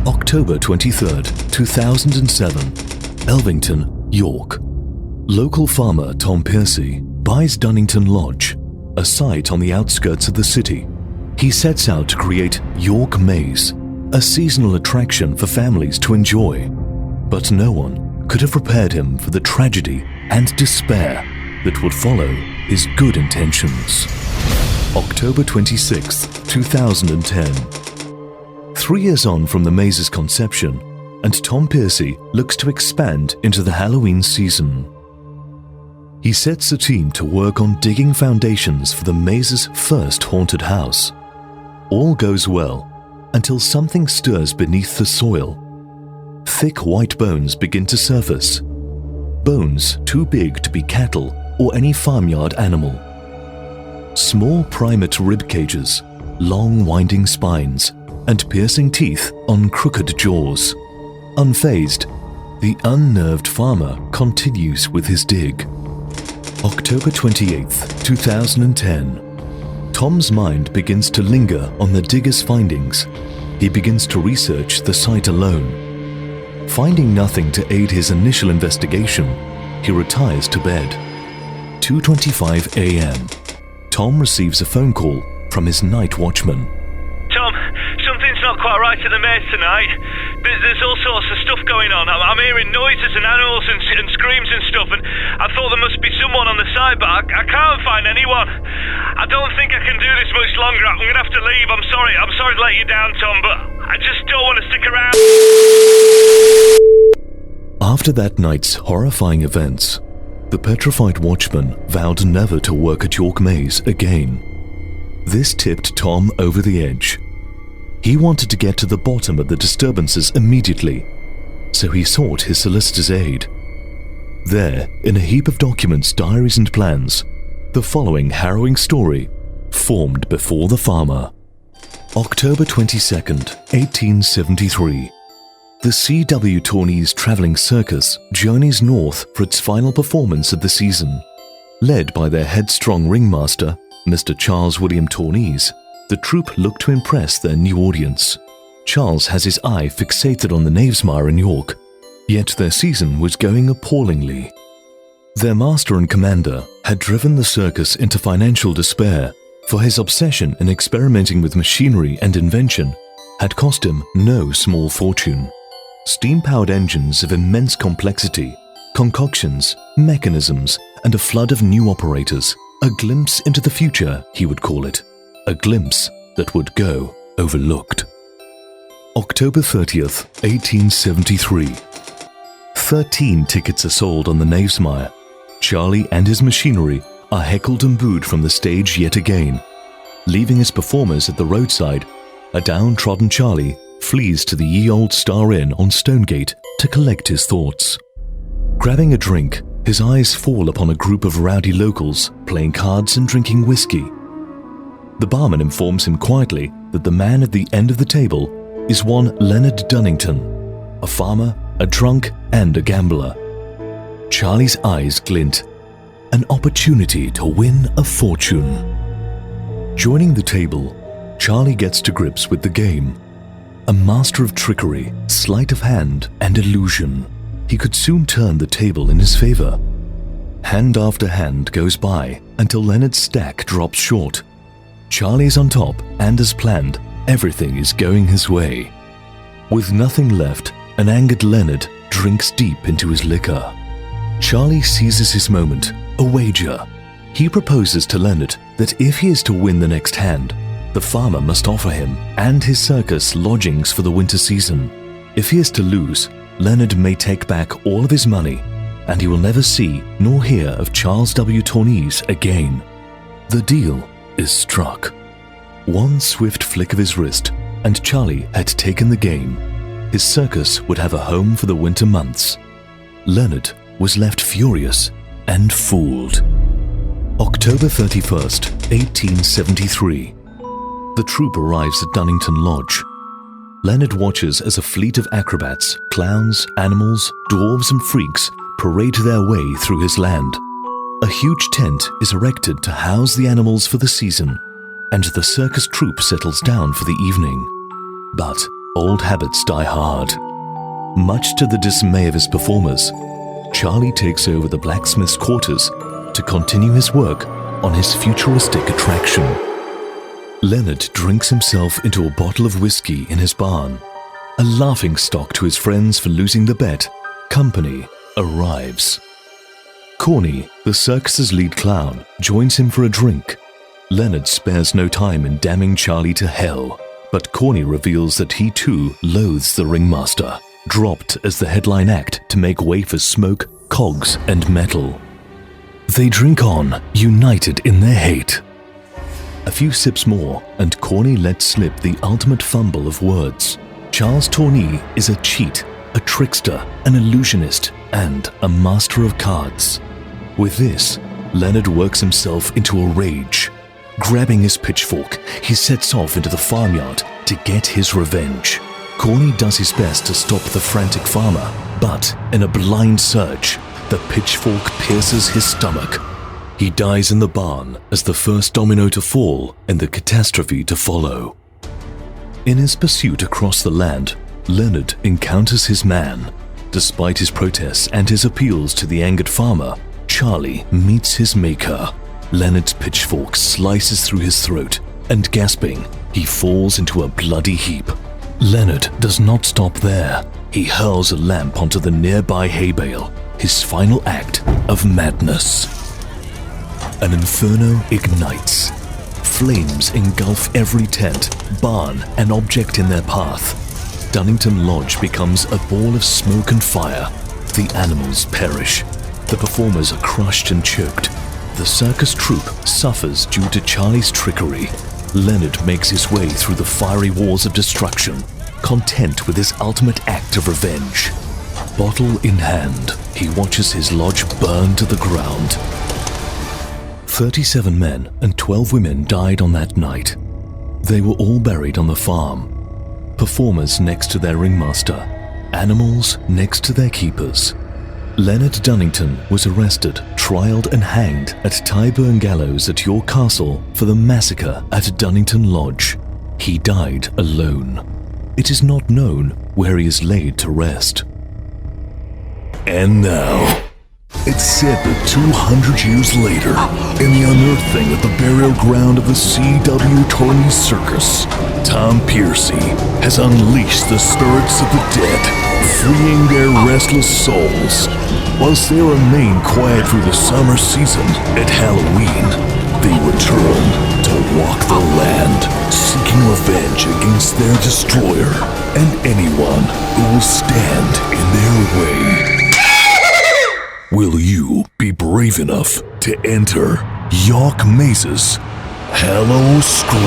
October 23rd, 2007, Elvington, York. Local farmer Tom Piercy buys Dunnington Lodge, a site on the outskirts of the city. He sets out to create York Maze, a seasonal attraction for families to enjoy. But no one could have prepared him for the tragedy and despair that would follow his good intentions. October 26, 2010. 3 years on from the maze's conception, and Tom Piercy looks to expand into the Halloween season. He sets a team to work on digging foundations for the maze's first haunted house. All goes well until something stirs beneath the soil. Thick white bones begin to surface. Bones too big to be cattle or any farmyard animal. Small primate rib cages, long winding spines, and piercing teeth on crooked jaws. Unfazed, the unnerved farmer continues with his dig. October 28th, 2010. Tom's mind begins to linger on the digger's findings. He begins to research the site alone. Finding nothing to aid his initial investigation, he retires to bed. 2:25 a.m. Tom receives a phone call from his night watchman. Tom, something's not quite right at the maze tonight. There's all sorts of stuff going on. I'm hearing noises and animals and screams and stuff, and I thought there must be someone on the side, but I can't find anyone. I don't think I can do this much longer. I'm going to have to leave. I'm sorry to let you down, Tom, but I just don't want to stick around. After that night's horrifying events, the petrified watchman vowed never to work at York Maze again. This tipped Tom over the edge. He wanted to get to the bottom of the disturbances immediately, so he sought his solicitor's aid. There, in a heap of documents, diaries and plans, the following harrowing story formed before the farmer. October 22nd, 1873. The CW Tawneys Travelling Circus journeys north for its final performance of the season. Led by their headstrong ringmaster, Mr. Charles William Tawneys, the troupe look to impress their new audience. Charles has his eye fixated on the Knavesmire in York, yet their season was going appallingly. Their master and commander had driven the circus into financial despair, for his obsession in experimenting with machinery and invention had cost him no small fortune. Steam-powered engines of immense complexity, concoctions, mechanisms, and a flood of new operators. A glimpse into the future, he would call it. A glimpse that would go overlooked. October 30th, 1873. 13 tickets are sold on the Knavesmire. Charlie and his machinery are heckled and booed from the stage yet again. Leaving his performers at the roadside, a downtrodden Charlie flees to the Ye Olde Star Inn on Stonegate to collect his thoughts. Grabbing a drink, his eyes fall upon a group of rowdy locals playing cards and drinking whiskey. The barman informs him quietly that the man at the end of the table is one Leonard Dunnington, a farmer, a drunk, and a gambler. Charlie's eyes glint. An opportunity to win a fortune. Joining the table, Charlie gets to grips with the game. A master of trickery, sleight of hand, and illusion, he could soon turn the table in his favor. Hand after hand goes by until Leonard's stack drops short. Charlie is on top, and as planned, everything is going his way. With nothing left, an angered Leonard drinks deep into his liquor. Charlie seizes his moment, a wager. He proposes to Leonard that if he is to win the next hand, the farmer must offer him and his circus lodgings for the winter season. If he is to lose, Leonard may take back all of his money, and he will never see nor hear of Charles W. Tawneys again. The deal is struck. One swift flick of his wrist, and Charlie had taken the game. His circus would have a home for the winter months. Leonard was left furious and fooled. October 31st, 1873. The troupe arrives at Dunnington Lodge. Leonard watches as a fleet of acrobats, clowns, animals, dwarves and freaks parade their way through his land. A huge tent is erected to house the animals for the season, and the circus troupe settles down for the evening. But old habits die hard. Much to the dismay of his performers, Charlie takes over the blacksmith's quarters to continue his work on his futuristic attraction. Leonard drinks himself into a bottle of whiskey in his barn. A laughingstock to his friends for losing the bet, company arrives. Corny, the circus's lead clown, joins him for a drink. Leonard spares no time in damning Charlie to hell, but Corny reveals that he too loathes the ringmaster, dropped as the headline act to make way for smoke, cogs, and metal. They drink on, united in their hate. A few sips more, and Corny lets slip the ultimate fumble of words. Charles Tourney is a cheat, a trickster, an illusionist, and a master of cards. With this, Leonard works himself into a rage. Grabbing his pitchfork, he sets off into the farmyard to get his revenge. Corny does his best to stop the frantic farmer, but in a blind surge, the pitchfork pierces his stomach. He dies in the barn as the first domino to fall and the catastrophe to follow. In his pursuit across the land, Leonard encounters his man. Despite his protests and his appeals to the angered farmer, Charlie meets his maker. Leonard's pitchfork slices through his throat, and gasping, he falls into a bloody heap. Leonard does not stop there. He hurls a lamp onto the nearby hay bale, his final act of madness. An inferno ignites. Flames engulf every tent, barn, and object in their path. Dunnington Lodge becomes a ball of smoke and fire. The animals perish. The performers are crushed and choked. The circus troupe suffers due to Charlie's trickery. Leonard makes his way through the fiery walls of destruction, content with his ultimate act of revenge. Bottle in hand, he watches his lodge burn to the ground. 37 men and 12 women died on that night. They were all buried on the farm. Performers next to their ringmaster, animals next to their keepers. Leonard Dunnington was arrested, trialed and hanged at Tyburn Gallows at York Castle for the massacre at Dunnington Lodge. He died alone. It is not known where he is laid to rest. And now, it's said that 200 years later, in the unearthing of the burial ground of the C.W. Tourney Circus, Tom Piercy has unleashed the spirits of the dead, freeing their restless souls. Whilst they remain quiet through the summer season, at Halloween, they return to walk the land, seeking revenge against their destroyer and anyone who will stand in their way. Will you be brave enough to enter York Maze's Hallowscream?